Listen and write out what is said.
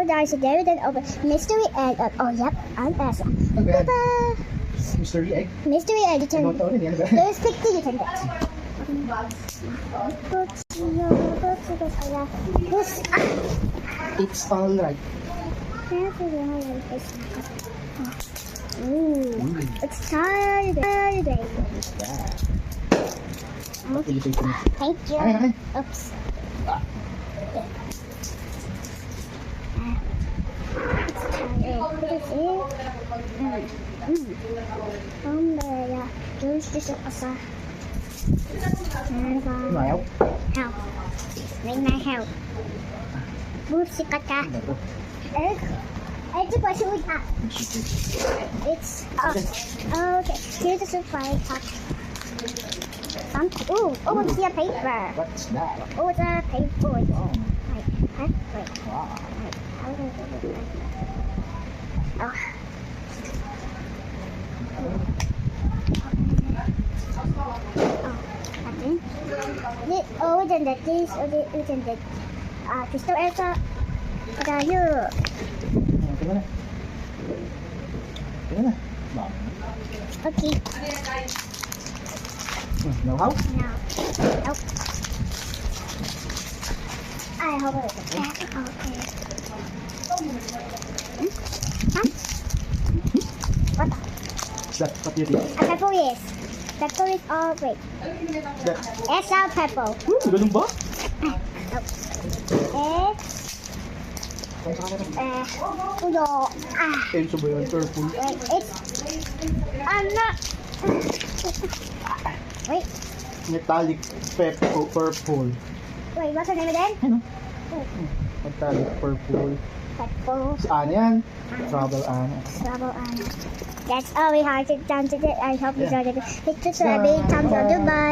Blue Darcy, David and Open, Mystery Egg, oh yep, and Elsa. Ano ba yan? Bye-bye! Mystery egg? Mystery Egg, you can, Ano rin yan? there's 50 you can get. It's alright. Ooh, it's Saturday. What's that? Okay. Illustrator mo. Thank you. Ay. Oops. Umbrella. Doon siya sa Mayaw? help. Make my help. Busi ka ka. Ano to? It's a question we have. It's okay. Here's a surprise pack. Oh, it's a paper. What's that? Oh, it's a paper. Wait. Oh, Wait. wow. Wait. How do I do it? Oh. Nothing. Oh, then that this. Oh, then that. Crystal Elsa. Tayo. Tingnan na. Tingnan na. Bang. Okay. Know-how? Now. Nope. I hope it's okay. Okay. Huh? What? Is that what you did? A pepper is. Pepper is all great. Is that... Extra pepper. Ganun ba? Uyo. Enso ba yun? Purple. Wait, it's. I'm not. Wait, Metallic purple. wait, what's the name again? Ano? Metallic purple. Pepper. Si Ana yan. Trouble Ana. Trouble and that's all we have to done today. I hope you Yeah. enjoyed it. Pictures, thumbs up, goodbye.